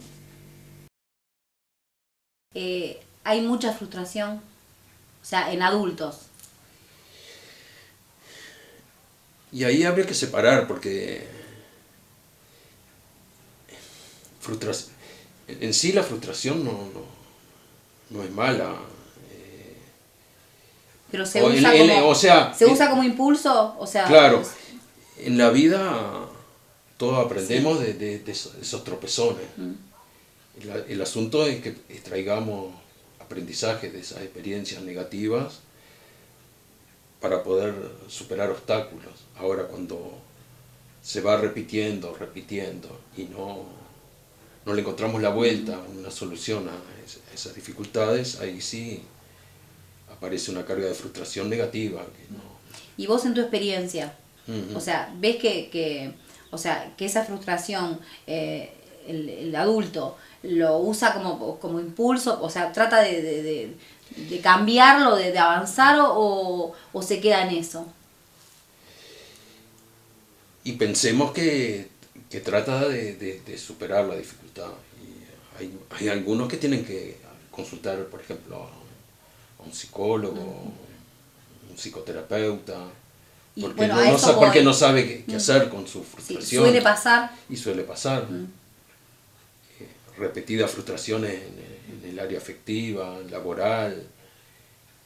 Hay mucha frustración, o sea, en adultos. Y ahí habría que separar, porque en sí la frustración no es mala. Pero se usa como impulso, o sea... Claro, en la vida todos aprendemos de esos tropezones. El asunto es que extraigamos aprendizaje de esas experiencias negativas para poder superar obstáculos. Ahora, cuando se va repitiendo y no le encontramos la vuelta, una solución a esas dificultades, ahí sí aparece una carga de frustración negativa. ¿Y vos en tu experiencia, O sea, ves o sea, que esa frustración el adulto lo usa como impulso, o sea, trata de cambiarlo, de avanzar o se queda en eso. Y pensemos que trata de superar la dificultad. Y hay algunos que tienen que consultar, por ejemplo, a un psicólogo, un psicoterapeuta, Y porque bueno, porque no sabe qué hacer con su frustración. Sí, suele pasar. Y suele pasar. Repetidas frustraciones en el área afectiva, laboral,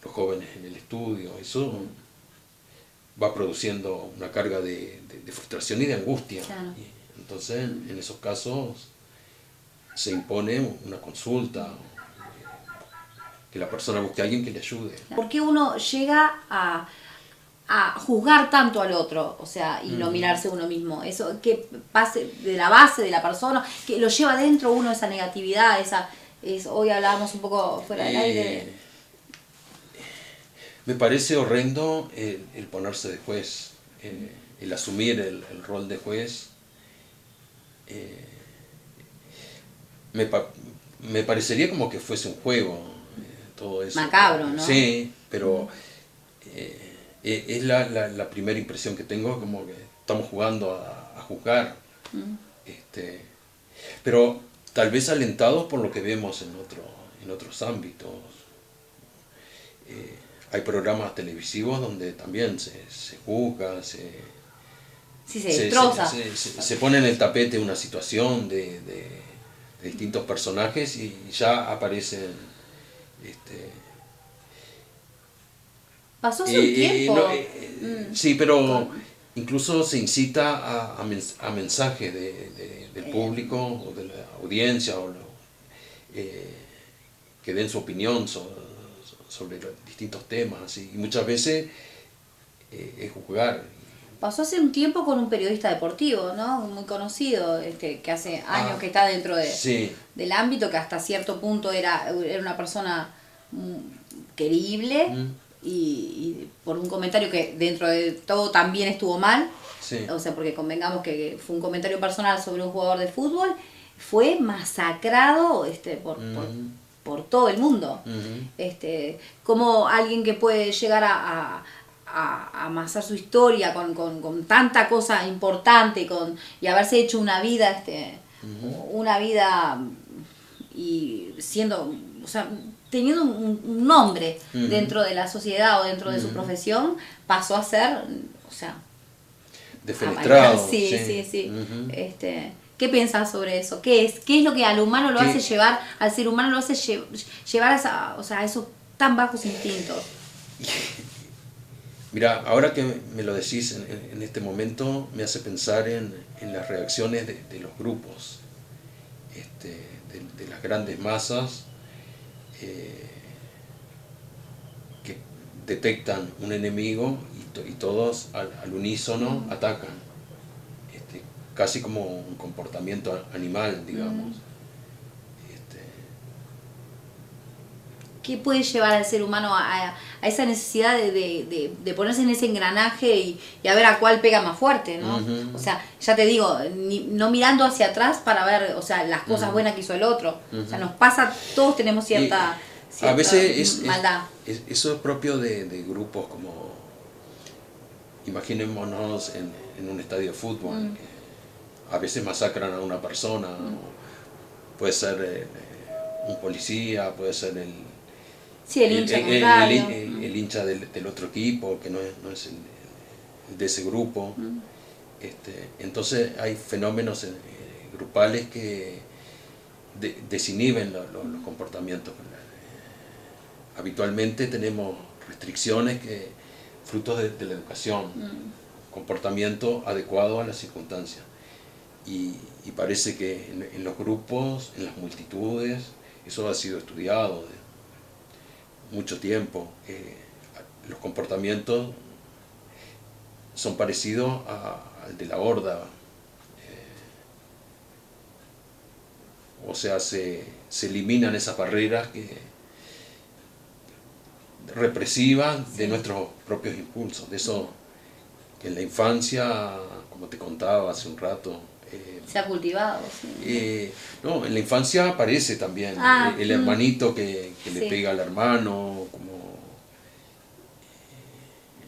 los jóvenes en el estudio, eso va produciendo una carga de frustración y de angustia. Claro. Y entonces, en esos casos, se impone una consulta, que la persona busque a alguien que le ayude. ¿Por qué uno llega a juzgar tanto al otro? O sea, y no mirarse uno mismo. Eso que pase de la base de la persona, que lo lleva dentro uno esa negatividad, hoy hablábamos un poco fuera del aire. Me parece horrendo el ponerse de juez, el asumir el rol de juez. Me parecería como que fuese un juego, todo eso. Macabro, ¿no? Sí, pero es la primera impresión que tengo, como que estamos jugando a juzgar. Pero tal vez alentados por lo que vemos en otros ámbitos. Hay programas televisivos donde también se juzga, se destroza. Se pone en el tapete una situación de distintos personajes y ya aparecen. Pasó hace un tiempo. Sí, pero incluso se incita a mensajes del público o de la audiencia que den su opinión sobre los distintos temas, y muchas veces es juzgar. Pasó hace un tiempo con un periodista deportivo, ¿no? Muy conocido, que hace años que está dentro del ámbito, que hasta cierto punto era una persona querible, y por un comentario que dentro de todo también estuvo mal, o sea, porque convengamos que fue un comentario personal sobre un jugador de fútbol, fue masacrado por todo el mundo. Como alguien que puede llegar a amasar su historia con tanta cosa importante y haberse hecho una vida y siendo, o sea, teniendo un nombre dentro de la sociedad o dentro de su profesión, pasó a ser, o sea, defenestrado. Sí. ¿Qué piensas sobre eso? ¿Qué es lo que al humano lo hace llevar, al ser humano lo hace llevar a esos tan bajos instintos? Mira, ahora que me lo decís en este momento, me hace pensar en las reacciones de los grupos, de las grandes masas que detectan un enemigo y todos al unísono atacan. Casi como un comportamiento animal, digamos. ¿Qué puede llevar al ser humano a esa necesidad de ponerse en ese engranaje y a ver a cuál pega más fuerte, ¿no? O sea, ya te digo, no mirando hacia atrás para ver, o sea, las cosas buenas que hizo el otro. O sea, nos pasa, todos tenemos cierta a veces maldad. Eso es propio de grupos como, imaginémonos en un estadio de fútbol, que a veces masacran a una persona, puede ser un policía, puede ser el hincha del otro equipo, que no es el de ese grupo. Entonces hay fenómenos grupales que desinhiben los comportamientos. Habitualmente tenemos restricciones frutos de la educación, comportamiento adecuado a las circunstancias. Y parece que en los grupos, en las multitudes, eso ha sido estudiado de mucho tiempo. Los comportamientos son parecidos al de la horda. O sea, se eliminan esas barreras represivas de nuestros propios impulsos. De eso que en la infancia, como te contaba hace un rato, Se ha cultivado, sí. no, en la infancia aparece también el hermanito que le Sí. pega al hermano, como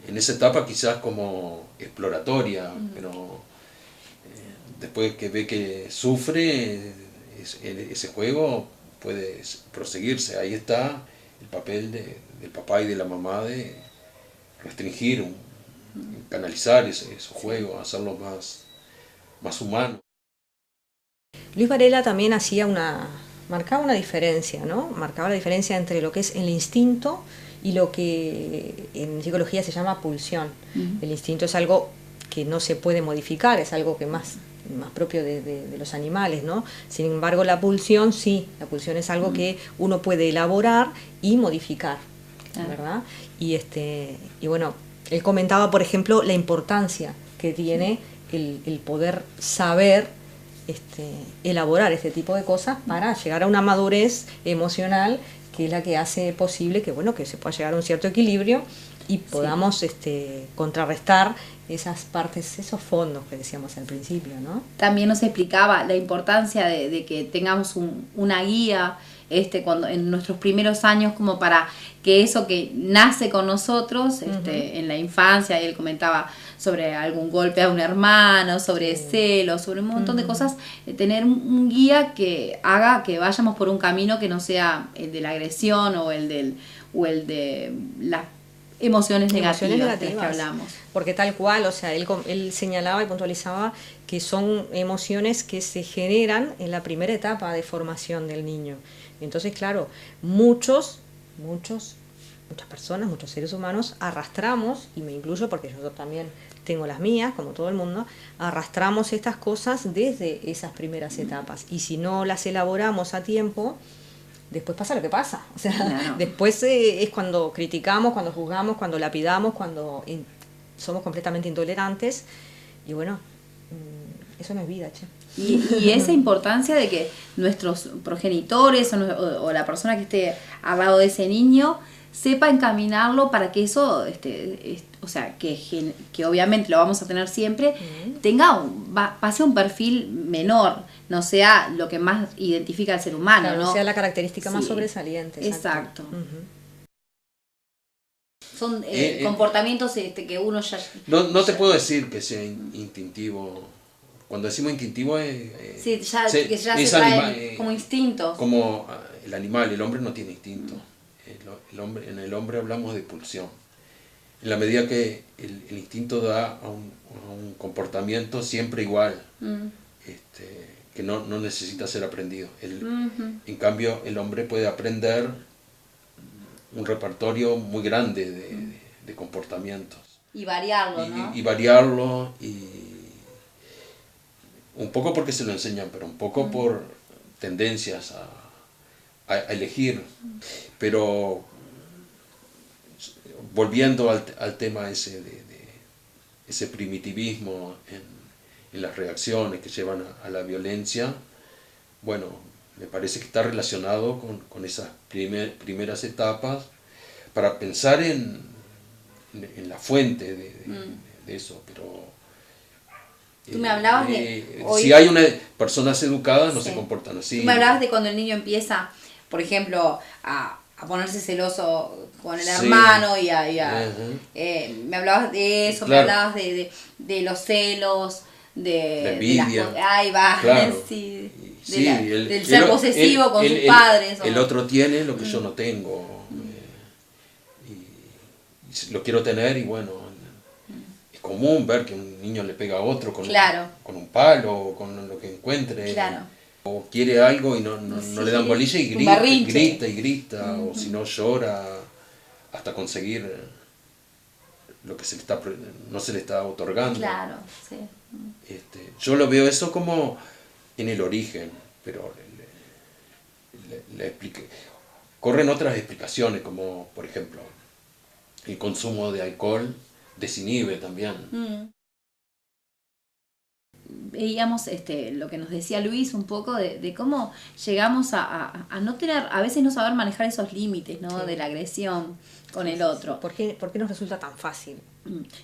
en esa etapa quizás como exploratoria, pero después que ve que sufre, ese juego puede proseguirse. Ahí está el papel del papá y de la mamá de restringir, canalizar esos juegos, hacerlos más humanos. Luis Varela también marcaba una diferencia, ¿no? Marcaba la diferencia entre lo que es el instinto y lo que en psicología se llama pulsión. El instinto es algo que no se puede modificar, es algo que más propio de los animales, ¿no? Sin embargo, la pulsión sí, la pulsión es algo que uno puede elaborar y modificar, ¿verdad? Y bueno, él comentaba, por ejemplo, la importancia que tiene el poder saber elaborar este tipo de cosas para llegar a una madurez emocional que es la que hace posible que, bueno, que se pueda llegar a un cierto equilibrio y podamos contrarrestar esas partes, esos fondos que decíamos al principio, ¿no? También nos explicaba la importancia de que tengamos una guía cuando en nuestros primeros años, como para que eso que nace con nosotros en la infancia. Él comentaba sobre algún golpe a un hermano, sobre celos, sobre un montón de cosas, tener un guía que haga que vayamos por un camino que no sea el de la agresión o el de las emociones negativas de las que hablamos. Porque tal cual, o sea, él señalaba y puntualizaba que son emociones que se generan en la primera etapa de formación del niño. Entonces, claro, muchas personas, muchos seres humanos arrastramos, y me incluyo porque yo también tengo las mías, como todo el mundo, arrastramos estas cosas desde esas primeras etapas. Y si no las elaboramos a tiempo, después pasa lo que pasa. O sea, después es cuando criticamos, cuando juzgamos, cuando lapidamos, cuando somos completamente intolerantes. Y bueno, eso no es vida, che. Y esa importancia de que nuestros progenitores o la persona que esté al lado de ese niño sepa encaminarlo para que eso, o sea, que obviamente lo vamos a tener siempre, pase un perfil menor, no sea lo que más identifica al ser humano, claro, ¿no? sea la característica más sobresaliente. Exacto. Son comportamientos que uno ya... No te puedo decir que sea instintivo. Cuando decimos instintivo que ya se trae como instintos. Como el animal, el hombre no tiene instinto. En el hombre hablamos de pulsión. En la medida que el instinto da a un comportamiento siempre igual, que no necesita ser aprendido. En cambio, el hombre puede aprender un repertorio muy grande de comportamientos. Y variarlo, ¿no? Y variarlo, un poco porque se lo enseñan, pero un poco por tendencias a elegir. Pero volviendo al tema ese de ese primitivismo en las reacciones que llevan a la violencia, bueno, me parece que está relacionado con esas primeras etapas para pensar en la fuente de eso, pero tú me hablabas de... si hay personas educadas no se comportan así. Tú me hablabas de cuando el niño empieza, por ejemplo, a ponerse celoso con el hermano y me hablabas de eso, claro. Me hablabas de los celos, de envidia. Ahí va, claro. Sí, del ser posesivo con sus padres. El otro tiene lo que yo no tengo. Y lo quiero tener, y bueno, es común ver que un niño le pega a otro con un palo o con lo que encuentre. Claro. O quiere algo y no le dan bolilla y grita, o si no llora hasta conseguir lo que no se le está otorgando. Claro, sí. Yo lo veo eso como en el origen, pero le expliqué. Corren otras explicaciones, como por ejemplo el consumo de alcohol desinhibe también. Veíamos lo que nos decía Luis un poco de cómo llegamos a no tener, a veces no saber manejar esos límites, ¿no? Sí. De la agresión con el otro. ¿Por qué nos resulta tan fácil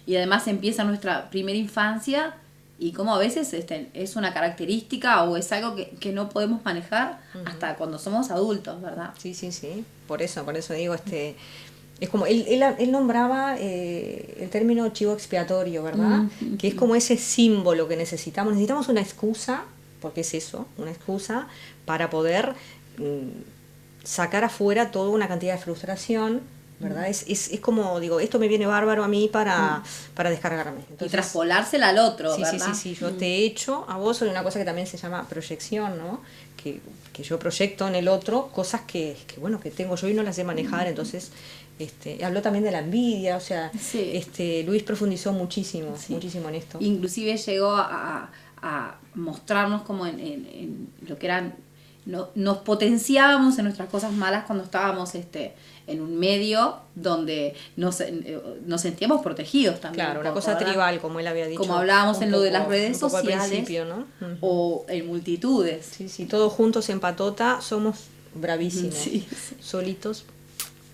Y además empieza nuestra primera infancia y como a veces es una característica o es algo que no podemos manejar hasta cuando somos adultos, ¿verdad? Sí, sí, sí. Por eso digo, es como, él nombraba el término chivo expiatorio, ¿verdad? Que es como ese símbolo que necesitamos. Necesitamos una excusa, porque es eso, una excusa para poder sacar afuera toda una cantidad de frustración, ¿verdad? Es como, digo, esto me viene bárbaro a mí para descargarme. Entonces, y traspolársela al otro, sí, ¿verdad? sí, yo te he hecho a vos sobre una cosa que también se llama proyección, ¿no? Que yo proyecto en el otro cosas que tengo yo y no las sé manejar, entonces habló también de la envidia, o sea, Sí. Luis profundizó muchísimo en esto. Inclusive llegó a mostrarnos como en lo que eran, nos potenciábamos en nuestras cosas malas cuando estábamos en un medio donde nos sentíamos protegidos también. Claro, una cosa tribal, como él había dicho. Como hablábamos en lo de las redes sociales, al principio, ¿no? O en multitudes. Sí, todos juntos en patota somos bravísimos. Sí. Solitos,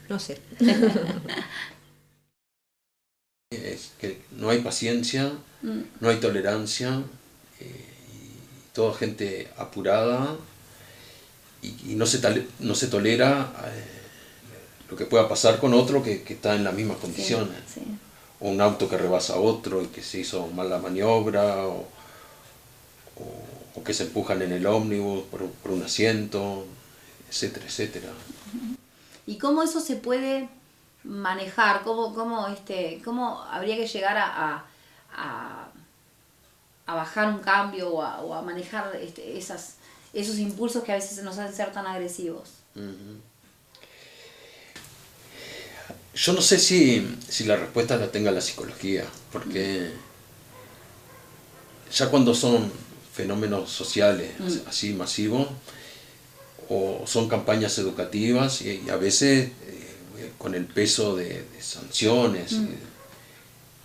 no sé. Es que no hay paciencia, no hay tolerancia, y toda gente apurada, y no se tolera lo que pueda pasar con otro que está en las mismas condiciones. Sí. O un auto que rebasa a otro y que se hizo mal la maniobra, o que se empujan en el ómnibus por un asiento, etcétera, etcétera. ¿Y cómo eso se puede manejar? ¿Cómo habría que llegar a bajar un cambio o a manejar esos impulsos que a veces nos hacen ser tan agresivos? Yo no sé si la respuesta la tenga la psicología, porque ya cuando son fenómenos sociales así masivos, o son campañas educativas y a veces con el peso de sanciones,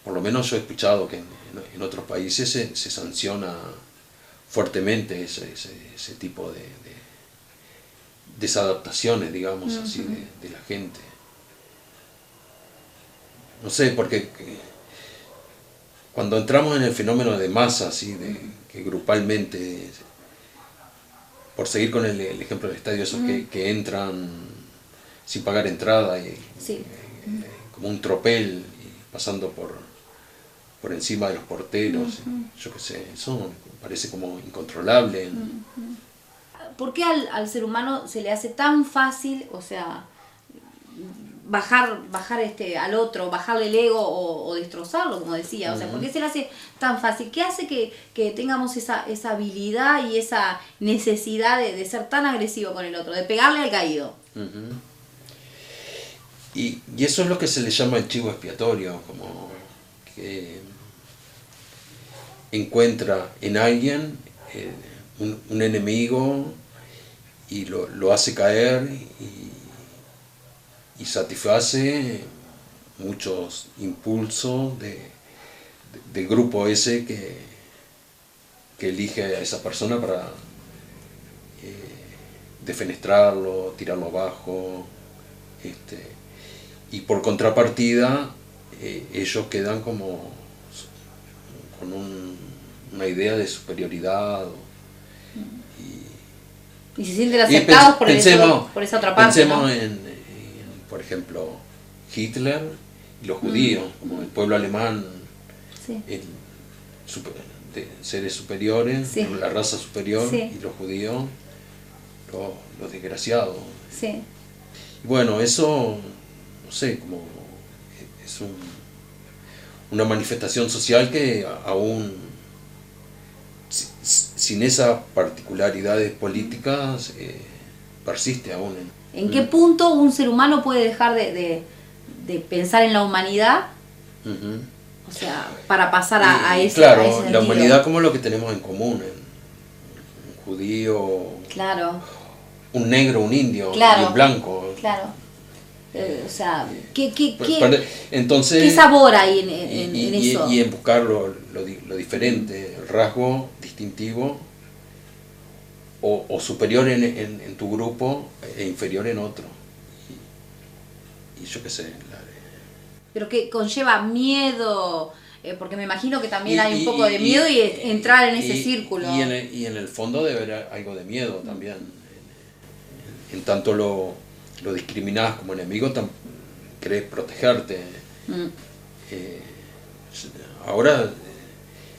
por lo menos yo he escuchado que en otros países se sanciona fuertemente ese tipo de desadaptaciones, digamos así, de la gente. No sé, porque cuando entramos en el fenómeno de masa, así, que grupalmente, por seguir con el ejemplo del estadio, esos que entran sin pagar entrada, como un tropel, y pasando por encima de los porteros, yo qué sé, eso me parece como incontrolable. ¿Por qué al ser humano se le hace tan fácil, o sea, bajar al otro, bajarle el ego o destrozarlo, como decía? O sea, ¿por qué se le hace tan fácil? ¿Qué hace que tengamos esa habilidad y esa necesidad de ser tan agresivo con el otro, de pegarle al caído? Y eso es lo que se le llama el chivo expiatorio, como que encuentra en alguien un enemigo y lo hace caer y satisface muchos impulsos del grupo ese que elige a esa persona para defenestrarlo, tirarlo abajo, y por contrapartida ellos quedan como con una idea de superioridad y se sienten aceptados por esa otra parte. Pensemos, ¿no?, en, por ejemplo, Hitler y los judíos, como el pueblo alemán, de seres superiores, la raza superior, y los judíos, los desgraciados. Sí. Y bueno, eso, no sé, como es una manifestación social que aún sin esas particularidades políticas persiste aún. ¿En qué punto un ser humano puede dejar de pensar en la humanidad? O sea, para pasar a ese Claro, a ese sentido. La humanidad como lo que tenemos en común. Un judío, un negro, un indio, y un blanco. Claro. O sea, entonces, ¿qué sabor hay en eso? Y en buscar lo diferente, el rasgo distintivo, o superior en tu grupo e inferior en otro. Y yo qué sé, pero que conlleva miedo, porque me imagino que también hay un poco de miedo y entrar en ese círculo. Y en el fondo debe haber algo de miedo también. En tanto lo discriminás como enemigo, querés protegerte. Ahora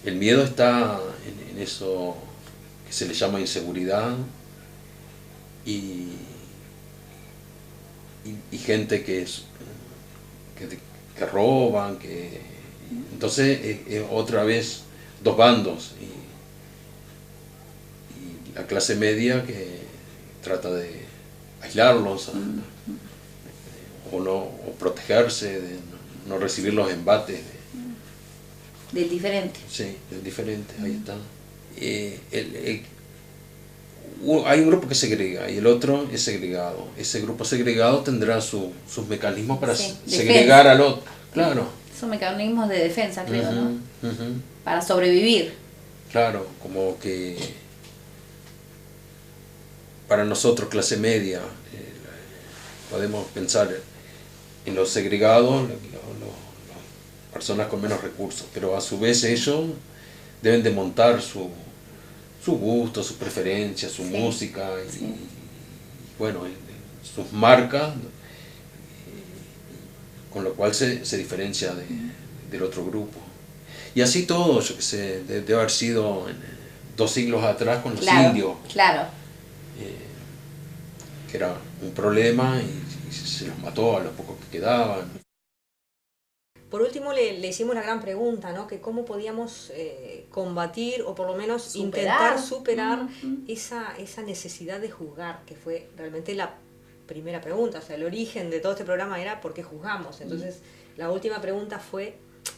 el miedo está en eso que se le llama inseguridad y gente que roban, entonces otra vez dos bandos y la clase media que trata de aislarlos o protegerse, de no recibir los embates del diferente. Sí, del diferente, ahí está. Hay un grupo que segrega y el otro es segregado. Ese grupo segregado tendrá sus mecanismos para segregar al otro. Claro. Son mecanismos de defensa, creo, ¿no? Para sobrevivir. Claro, como que para nosotros, clase media, podemos pensar en los segregados, las personas con menos recursos, pero a su vez ellos deben de montar su gusto, sus preferencias, su música y bueno, sus marcas, con lo cual se diferencia del otro grupo. Y así todo, yo qué sé, debe haber sido 2 siglos atrás con los indios. Claro. Que era un problema y se los mató a los pocos que quedaban. Por último le hicimos la gran pregunta, ¿no? Que cómo podíamos combatir o por lo menos intentar superar esa necesidad de juzgar, que fue realmente la primera pregunta. O sea, el origen de todo este programa era ¿por qué juzgamos? Entonces, la última pregunta fue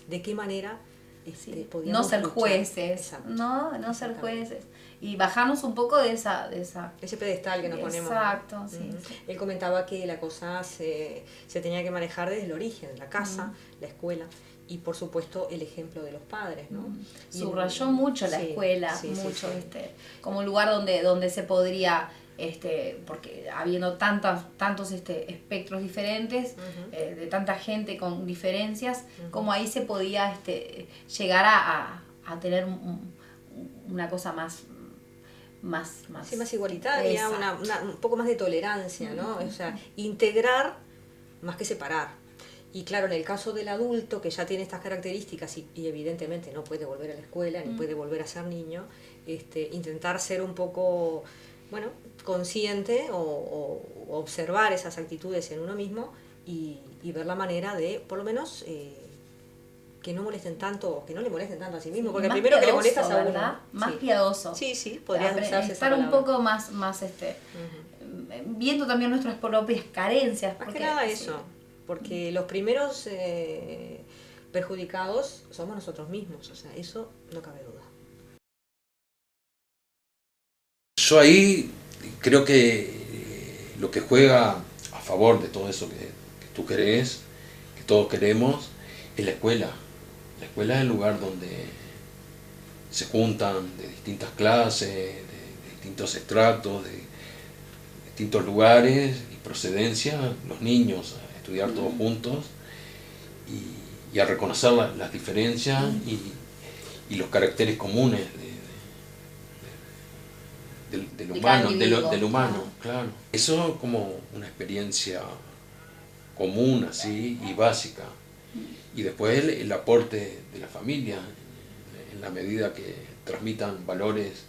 ¿de qué manera podíamos no ser luchar? jueces? Exacto. No ser jueces. Y bajarnos un poco de ese pedestal que nos ponemos. Exacto, sí. Él comentaba que la cosa se tenía que manejar desde el origen, la casa, la escuela y por supuesto el ejemplo de los padres, ¿no? Subrayó mucho la escuela, mucho, como un lugar donde se podría, porque habiendo tantos espectros diferentes, de tanta gente con diferencias, como ahí se podía llegar a tener una cosa más igualitaria, un poco más de tolerancia, ¿no? O sea, integrar más que separar. Y claro, en el caso del adulto que ya tiene estas características y evidentemente no puede volver a la escuela ni puede volver a ser niño, intentar ser un poco, bueno, consciente o observar esas actitudes en uno mismo y ver la manera de, por lo menos, que no molesten tanto, que no le molesten tanto a sí mismo, porque primero que le molestas a uno. Más piadoso. Sí, podría usarse estar un poco más viendo también nuestras propias carencias. Más que nada eso, porque los primeros perjudicados somos nosotros mismos, o sea, eso no cabe duda. Yo ahí creo que lo que juega a favor de todo eso que tú querés, que todos queremos, es la escuela. La escuela es el lugar donde se juntan de distintas clases, de distintos estratos, de distintos lugares y procedencia, los niños a estudiar todos juntos y a reconocer las diferencias y los caracteres comunes del humano, claro. Eso como una experiencia común así y básica. Y después el aporte de la familia, en la medida que transmitan valores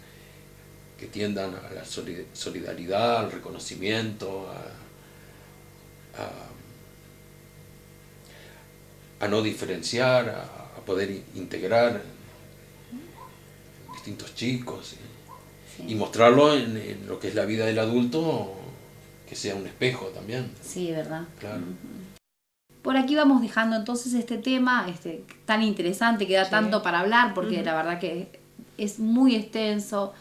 que tiendan a la solidaridad, al reconocimiento, a no diferenciar, a poder integrar distintos chicos y mostrarlo en lo que es la vida del adulto, que sea un espejo también. Sí, ¿verdad? Claro. Por aquí vamos dejando entonces este tema tan interesante, que da tanto para hablar, porque la verdad que es muy extenso,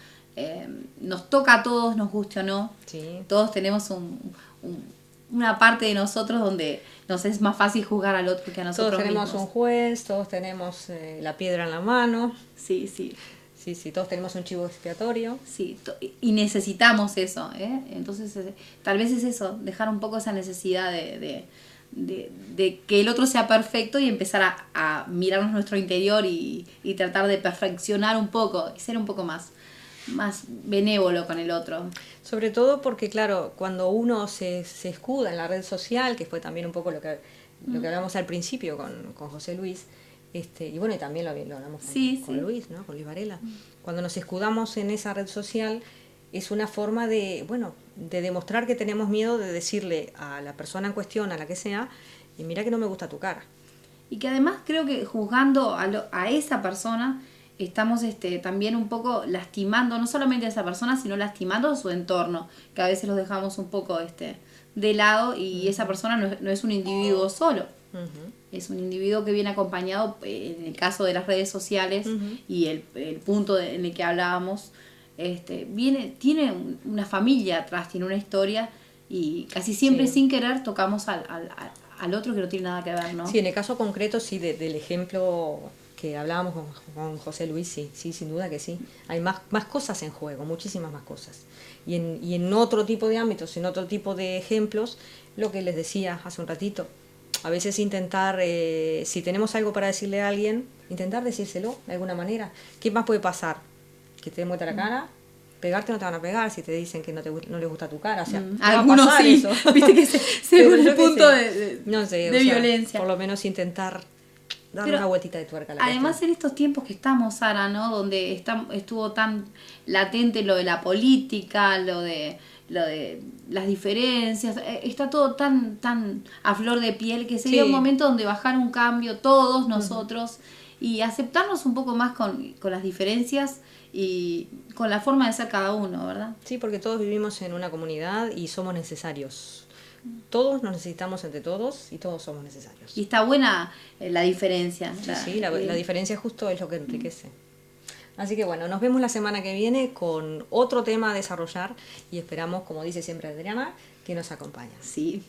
nos toca a todos, nos guste o no. Sí. Todos tenemos una parte de nosotros donde nos es más fácil juzgar al otro que a nosotros todos tenemos mismos. Un juez, todos tenemos la piedra en la mano. Sí, todos tenemos un chivo expiatorio. Sí, y necesitamos eso, ¿eh? Entonces, tal vez es eso, dejar un poco esa necesidad de de que el otro sea perfecto y empezar a mirarnos nuestro interior y tratar de perfeccionar un poco y ser un poco más benévolo con el otro. Sobre todo porque, claro, cuando uno se escuda en la red social, que fue también un poco lo que hablamos al principio con José Luis, y bueno, y también lo hablamos con Luis, ¿no? Con Luis Varela. Cuando nos escudamos en esa red social, es una forma de demostrar que tenemos miedo de decirle a la persona en cuestión, a la que sea, y mira que no me gusta tu cara. Y que además creo que juzgando a esa persona, estamos también un poco lastimando, no solamente a esa persona, sino lastimando a su entorno, que a veces los dejamos un poco de lado y esa persona no es un individuo solo. Es un individuo que viene acompañado, en el caso de las redes sociales y el punto en el que hablábamos, tiene una familia atrás, tiene una historia y casi siempre sin querer tocamos al otro que no tiene nada que ver, ¿no? Sí, en el caso concreto, sí, del ejemplo que hablábamos con José Luis, sí, sin duda que sí. Hay más cosas en juego, muchísimas más cosas. Y en otro tipo de ámbitos, en otro tipo de ejemplos, lo que les decía hace un ratito, a veces intentar, si tenemos algo para decirle a alguien, intentar decírselo de alguna manera. ¿Qué más puede pasar? Que te muestre la cara. Pegarte no te van a pegar si te dicen que no les gusta tu cara. O sea, algunos sí, eso. Viste que según el punto de violencia. Por lo menos intentar darle una vueltita de tuerca a la además cuestión. en estos tiempos que estamos, Sara, ¿no? Donde estuvo tan latente lo de la política, lo de las diferencias, está todo tan a flor de piel que sería un momento donde bajar un cambio todos nosotros y aceptarnos un poco más con las diferencias y con la forma de ser cada uno, ¿verdad? Sí, porque todos vivimos en una comunidad y somos necesarios. Todos nos necesitamos entre todos y todos somos necesarios. Y está buena la diferencia. Sí, la diferencia justo es lo que enriquece. Así que bueno, nos vemos la semana que viene con otro tema a desarrollar y esperamos, como dice siempre Adriana, que nos acompañen. Sí.